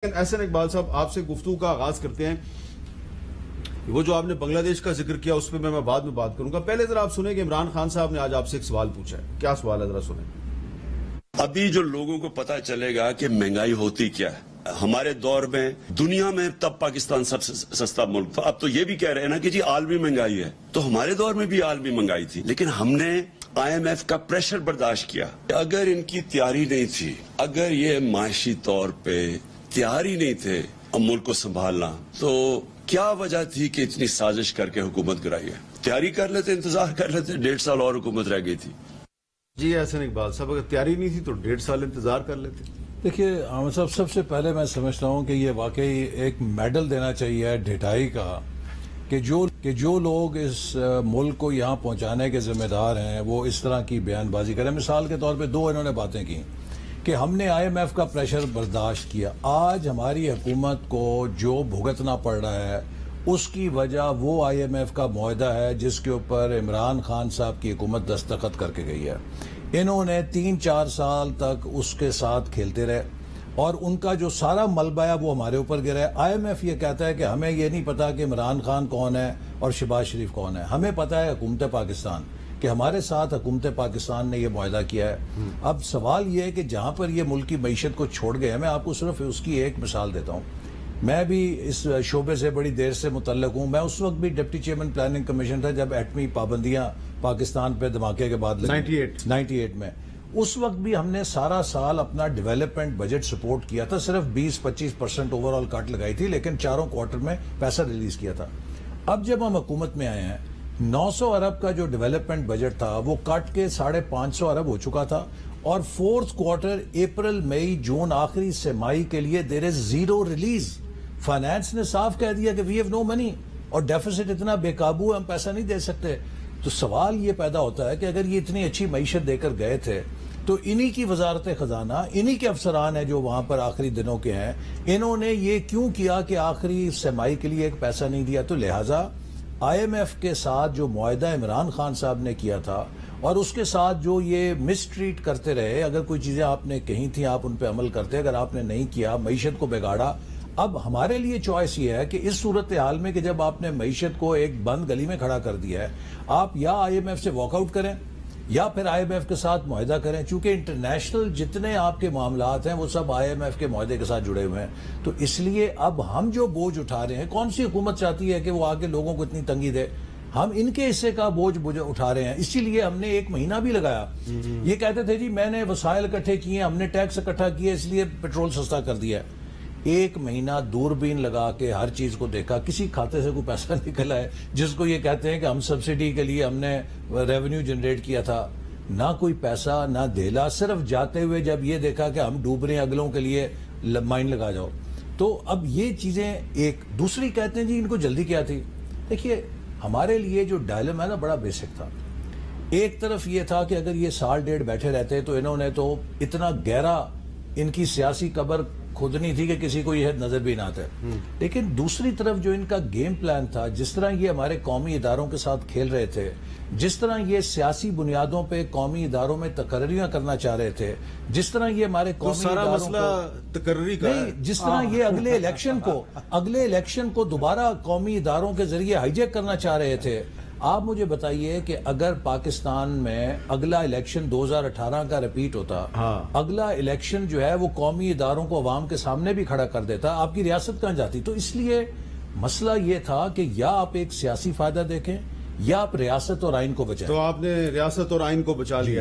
احسن اقبال صاحب، آپ سے گفتگو کا آغاز کرتے ہیں۔ وہ جو آپ نے بنگلہ دیش کا ذکر کیا اس پہ میں بعد میں بات کروں گا۔ پہلے ذرا آپ سنیں کہ عمران خان صاحب نے آج آپ سے ایک سوال پوچھا ہے۔ کیا سوال ہے، ذرا سنیں۔ ابھی جو لوگوں کو پتا چلے گا کہ مہنگائی ہوتی کیا ہے، ہمارے دور میں دنیا میں تب پاکستان سب سے سستا ملک تھا۔ اب تو یہ بھی کہہ رہے ہیں نا کہ جی عالمی مہنگائی ہے، تو ہمارے دور میں بھی عالمی مہنگائی تھی، لیکن ہم نے IMF کا پریشر برداشت کیا۔ اگر ان کی تیاری نہیں تھی، اگر یہ معاشی طور پہ تیار ہی نہیں تھے ملک کو سنبھالنا، تو کیا وجہ تھی کہ اتنی سازش کر کے حکومت کرائی ہے؟ تیاری کر لیتے، انتظار کر لیتے، 1.5 سال اور حکومت رہ گئی تھی۔ جی احسن اقبال صاحب، اگر تیاری نہیں تھی تو 1.5 سال انتظار کر لیتے۔ دیکھیے احمد صاحب، سب سے پہلے میں سمجھتا ہوں کہ یہ واقعی ایک میڈل دینا چاہیے ڈھٹائی کا کہ جو لوگ اس ملک کو یہاں پہنچانے کے ذمہ دار ہیں وہ اس طرح کی بیان بازی کریں۔ مثال کے طور پہ 2 انہوں نے باتیں کی کہ ہم نے IMF کا پریشر برداشت کیا۔ آج ہماری حکومت کو جو بھگتنا پڑ رہا ہے اس کی وجہ وہ IMF کا معاہدہ ہے جس کے اوپر عمران خان صاحب کی حکومت دستخط کر کے گئی ہے۔ انہوں نے 3-4 سال تک اس کے ساتھ کھیلتے رہے اور ان کا جو سارا ملبہ ہے وہ ہمارے اوپر گرا ہے۔ IMF یہ کہتا ہے کہ ہمیں یہ نہیں پتا کہ عمران خان کون ہے اور شہباز شریف کون ہے، ہمیں پتا ہے حکومت پاکستان، کہ ہمارے ساتھ حکومت پاکستان نے یہ معاہدہ کیا ہے۔ اب سوال یہ ہے کہ جہاں پر یہ ملک کی معیشت کو چھوڑ گئے ہیں، میں آپ کو صرف اس کی ایک مثال دیتا ہوں۔ میں بھی اس شعبے سے بڑی دیر سے متعلق ہوں۔ میں اس وقت بھی ڈپٹی چیئرمین پلاننگ کمیشن تھا جب ایٹمی پابندیاں پاکستان پہ دھماکے کے بعد لگی 98 میں۔ اس وقت بھی ہم نے سارا سال اپنا ڈیولپمنٹ بجٹ سپورٹ کیا تھا، صرف 20-25% اوور آل کٹ لگائی تھی، لیکن 4 کوارٹر میں پیسہ ریلیز کیا تھا۔ اب جب ہم حکومت میں آئے ہیں، 900 ارب کا جو ڈیولپمنٹ بجٹ تھا وہ کٹ کے 550 ارب ہو چکا تھا، اور 4th کوارٹر اپریل مئی جون آخری سمائی کے لیے دیر از زیرو ریلیز۔ فائنانس نے صاف کہہ دیا کہ وی ہیو نو منی، اور ڈیفیسٹ اتنا بے قابو ہے، ہم پیسہ نہیں دے سکتے۔ تو سوال یہ پیدا ہوتا ہے کہ اگر یہ اتنی اچھی معیشت دے کر گئے تھے تو انہی کی وزارت خزانہ، انہی کے افسران ہیں جو وہاں پر آخری دنوں کے ہیں، انہوں نے یہ کیوں کیا کہ آخری سمائی کے لیے ایک پیسہ نہیں دیا؟ تو لہٰذا IMF کے ساتھ جو معاہدہ عمران خان صاحب نے کیا تھا اور اس کے ساتھ جو یہ مس ٹریٹ کرتے رہے، اگر کوئی چیزیں آپ نے کہی تھیں آپ ان پہ عمل کرتے، اگر آپ نے نہیں کیا، معیشت کو بگاڑا۔ اب ہمارے لیے چوائس یہ ہے کہ اس صورتحال میں کہ جب آپ نے معیشت کو ایک بند گلی میں کھڑا کر دیا ہے، آپ یا IMF سے واک آؤٹ کریں یا پھر IMF کے ساتھ معاہدہ کریں، چونکہ انٹرنیشنل جتنے آپ کے معاملات ہیں وہ سب IMF کے معاہدے کے ساتھ جڑے ہوئے ہیں۔ تو اس لیے اب ہم جو بوجھ اٹھا رہے ہیں، کون سی حکومت چاہتی ہے کہ وہ آگے لوگوں کو اتنی تنگی دے؟ ہم ان کے حصے کا بوجھ اٹھا رہے ہیں، اسی لیے ہم نے 1 مہینہ بھی لگایا۔ یہ کہتے تھے جی میں نے وسائل اکٹھے کیے، ہم نے ٹیکس اکٹھا کیا، اس لیے پیٹرول سستا کر دیا ہے۔ 1 مہینہ دوربین لگا کے ہر چیز کو دیکھا، کسی کھاتے سے کوئی پیسہ نکلا ہے جس کو یہ کہتے ہیں کہ ہم سبسڈی کے لیے ہم نے ریونیو جنریٹ کیا تھا؟ نہ کوئی پیسہ نہ دھیلا، صرف جاتے ہوئے جب یہ دیکھا کہ ہم ڈوب رہے ہیں اگلوں کے لیے مائن لگا جاؤ۔ تو اب یہ چیزیں ایک دوسری کہتے ہیں جی ان کو جلدی کیا تھی۔ دیکھیے ہمارے لیے جو ڈائلم ہے نا بڑا بیسک تھا۔ ایک طرف یہ تھا کہ اگر یہ 1.5 سال بیٹھے رہتے تو انہوں نے تو اتنا گہرا ان کی سیاسی قبر کھودنی تھی کہ کسی کو یہ نظر بھی نہ آتا ہے۔ لیکن دوسری طرف جو ان کا گیم پلان تھا، جس طرح یہ ہمارے قومی اداروں کے ساتھ کھیل رہے تھے، جس طرح یہ سیاسی بنیادوں پہ قومی اداروں میں تقرریاں کرنا چاہ رہے تھے، جس طرح یہ ہمارے قومی اداروں مسئلہ تقرری کا ہے، جس طرح یہ اگلے الیکشن کو دوبارہ قومی اداروں کے ذریعے ہائی جیک کرنا چاہ رہے تھے۔ آپ مجھے بتائیے کہ اگر پاکستان میں اگلا الیکشن 2018 کا ریپیٹ ہوتا، اگلا الیکشن جو ہے وہ قومی اداروں کو عوام کے سامنے بھی کھڑا کر دیتا، آپ کی ریاست کہاں جاتی؟ تو اس لیے مسئلہ یہ تھا کہ یا آپ ایک سیاسی فائدہ دیکھیں یا آپ ریاست اور آئین کو بچائیں۔ تو آپ نے ریاست اور آئین کو بچا لیا۔